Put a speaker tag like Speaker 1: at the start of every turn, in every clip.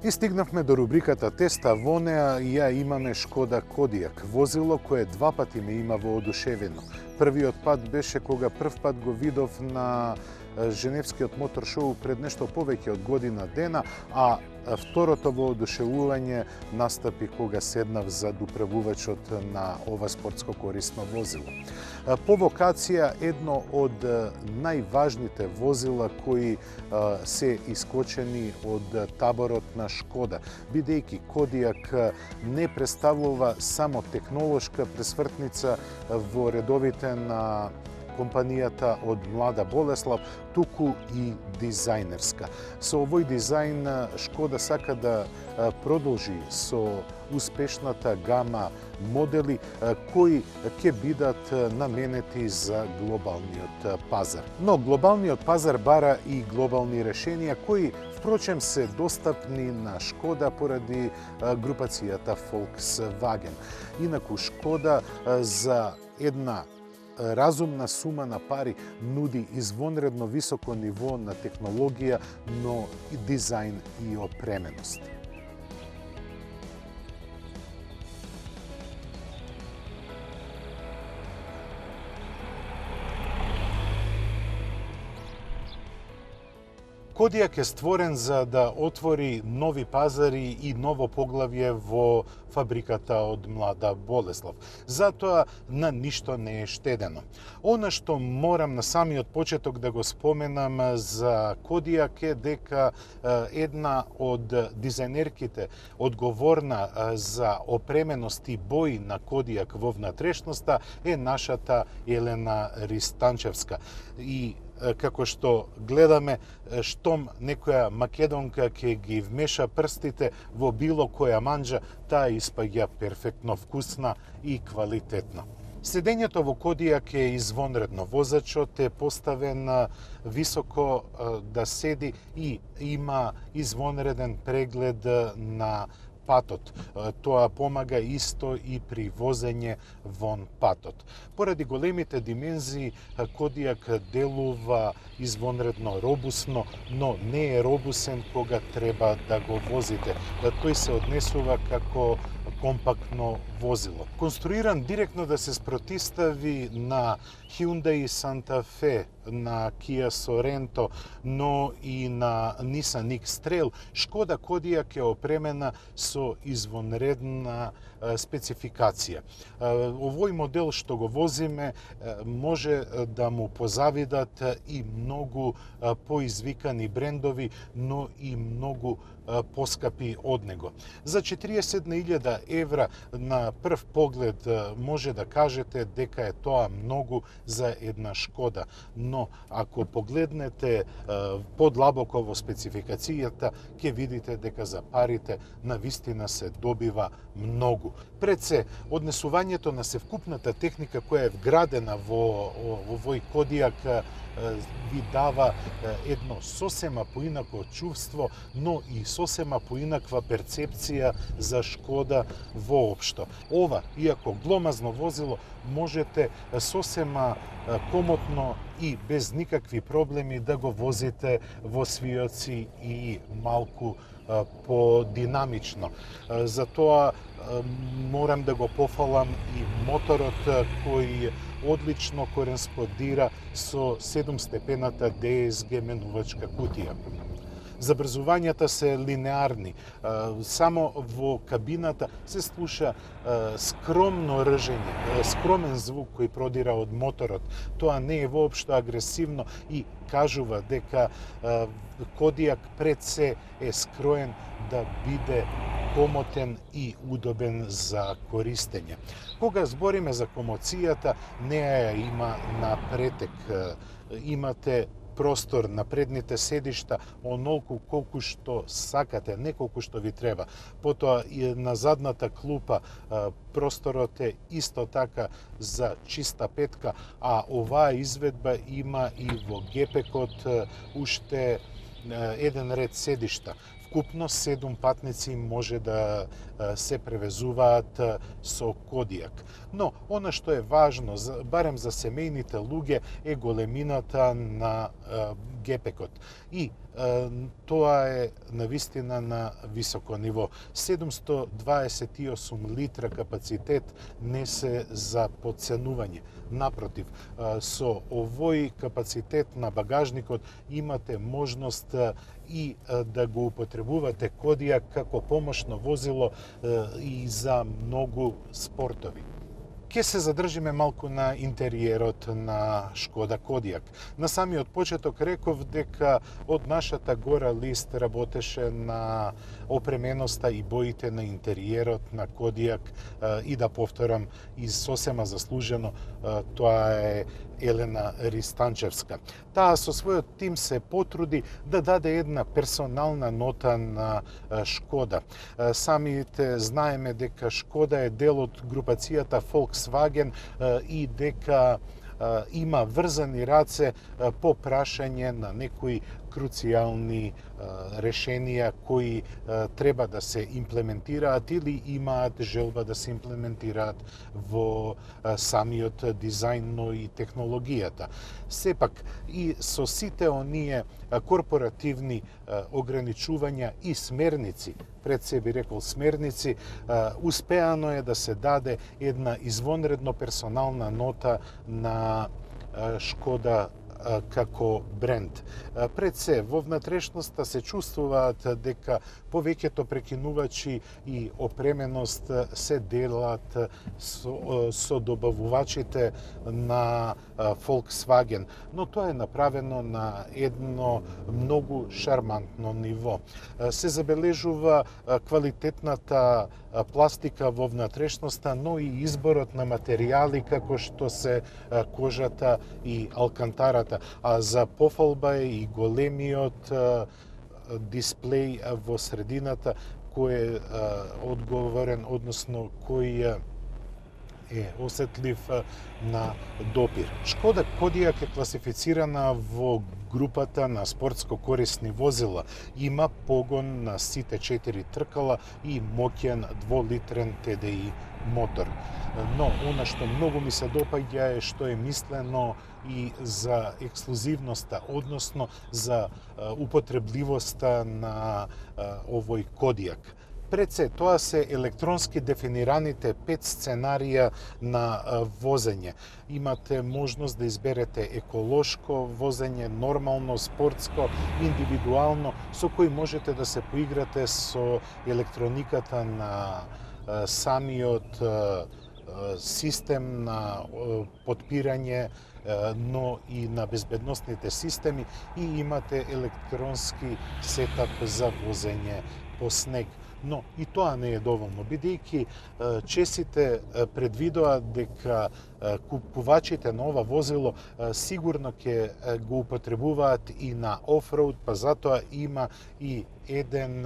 Speaker 1: И стигнавме до рубриката Теста. Во неа ја имаме Шкода Кодиак, возило кое два пати ме има воодушевено. Првиот пат беше кога прв пат го видов на Женевскиот мотор шоу пред нешто повеќе од година дена, а второто воодушевување настапи кога седнав за управувачот на ова спортско корисно возило. По вокација едно од најважните возила кои се искочени од таборот на Шкода, бидејќи Кодиак не представува само технолошка пресвртница во редовите на компанијата од Млада Болеслав, туку и дизајнерска. Со овој дизајн Шкода сака да продолжи со успешната гама модели кои ќе бидат наменети за глобалниот пазар. Но глобалниот пазар бара и глобални решенија кои впрочем се достапни на Шкода поради групацијата Volkswagen. Инаку Шкода за една разумна сума на пари нуди извонредно високо ниво на технологија, но и дизајн и опременост. Кодиак е створен за да отвори нови пазари и ново поглавје во фабриката од Млада Болеслав. Затоа на ништо не е штедено. Она што морам на самиот почеток да го споменам за Кодиак е дека една од дизајнерките одговорна за опременост и бој на Кодиак во внатрешноста е нашата Елена Ристанчевска. И како што гледаме, штом некоја македонка ќе ги вмеша прстите во било која манџа, таа испаѓа перфектно вкусна и квалитетна. Седењето во Кодиак е извонредно. Возачот е поставен високо да седи и има извонреден преглед на патот. Тоа помага исто и при возење вон патот. Поради големите димензии, Кодиак делува извонредно робусно, но не е робусен кога треба да го возите. Тој се однесува како компактно возило. Конструиран директно да се спротистави на Hyundai Santa Fe, на Kia Sorento, но и на Nissan X-Trail, Шкода Кодиак е опремена со извонредна спецификација. Овој модел што го возиме може да му позавидат и многу поизвикани брендови, но и многу поскапи од него. За 40.000 евра на прв поглед може да кажете дека е тоа многу за една Шкода, но ако погледнете подлабоко во спецификацијата, ќе видите дека за парите навистина се добива многу. Пред се, однесувањето на севкупната техника која е вградена во овој Кодиак ви дава едно сосема поинако чувство, но и сосема поинаква перцепција за Шкода воопшто. Ова, иако гломазно возило, можете сосема комотно и без никакви проблеми да го возите во свиоци и малку подинамично. Затоа морам да го пофалам и моторот кој одлично кореспондира со 7-степената DSG менувачка кутија. Забрзувањата се линеарни. Само во кабината се слуша скромно ржење, скромен звук кој продира од моторот. Тоа не е воопшто агресивно и кажува дека Кодиак пред се е скроен да биде комотен и удобен за користење. Кога збориме за комоцијата, неа ја има на претек. Имате простор на предните седишта онолку колку што сакате, не колку што ви треба. Потоа и на задната клупа просторот е исто така за чиста петка, а оваа изведба има и во гепекот уште еден ред седишта. Вкупно 7 патници може да се превезуваат со Кодиак. Но она што е важно, барем за семејните луѓе, е големината на гепекот. И тоа е навистина на високо ниво. 728 литра капацитет не се за подценување. Напротив, со овој капацитет на багажникот имате можност и да го употребувате Кодиак како помошно возило и за многу спортови. Ке се задржиме малку на интериерот на Шкода Кодиак. На самиот почеток реков дека од нашата гора лист работеше на опременоста и боите на интериерот на Кодиак и да повторам, и сосема заслужено, тоа е Елена Ристанчевска. Таа со својот тим се потруди да даде една персонална нота на Шкода. Самите знаеме дека Шкода е дел од групацијата Volkswagen и дека има врзани раце по прашање на некои круцијални решенија кои треба да се имплементираат или имаат желба да се имплементираат во самиот дизајн, но и технологијата. Сепак, и со сите оние корпоративни ограничувања и смерници, пред се би рекол смерници, успеано е да се даде една извонредно персонална нота на Шкода како бренд. Пред се, во внатрешноста се чувствуваат дека повеќето прекинувачи и опременост се делат со добавувачите на Volkswagen, но тоа е направено на едно многу шармантно ниво. Се забележува квалитетната пластика во внатрешноста, но и изборот на материјали како што се кожата и алкантарата, а за пофалба е и големиот дисплеј во средината кој е одговорен, односно кој е осетлив на допир. Шкода Кодиак е класифицирана во групата на спортско корисни возила. Има погон на сите 4 тркала и моќен 2-литрен TDI мотор. Но она што многу ми се допаѓа е што е мислено и за ексклузивноста, односно за употребливоста на овој Кодиак. Пред се, тоа се електронски дефинираните 5 сценарија на возење. Имате можност да изберете еколошко возење, нормално, спортско, индивидуално, со кој можете да се поиграте со електрониката на самиот систем на подпирање, но и на безбедносните системи, и имате електронски сетап за возење по снег. Но и тоа не е доволно, бидејќи чесите предвидоа дека купувачите на ова возило сигурно ќе го употребуваат и на офроуд, па затоа има и еден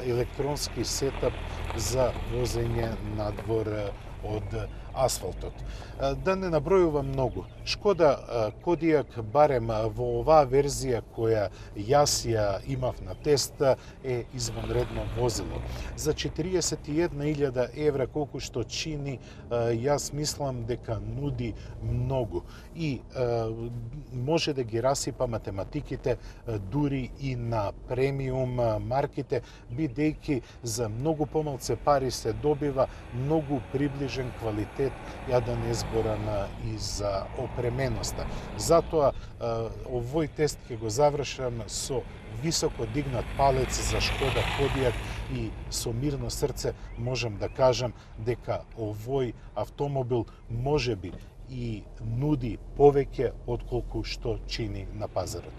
Speaker 1: електронски сетап за возење надвор од асфалтот. Да не набројувам многу. Шкода Кодиак, барем во оваа верзија која јас ја имав на тест, е извонредно возило. За 41.000 евра, колку што чини, јас мислам дека нуди многу. И може да ги расипа математиките дури и на премиум марките, бидејќи за многу помалце пари се добива многу приближен квалитет, ја да не зборам и за опременоста. Затоа овој тест ќе го завршам со високо дигнат палец за Шкода Кодиак и со мирно срце можам да кажам дека овој автомобил можеби и нуди повеќе отколку што чини на пазарот.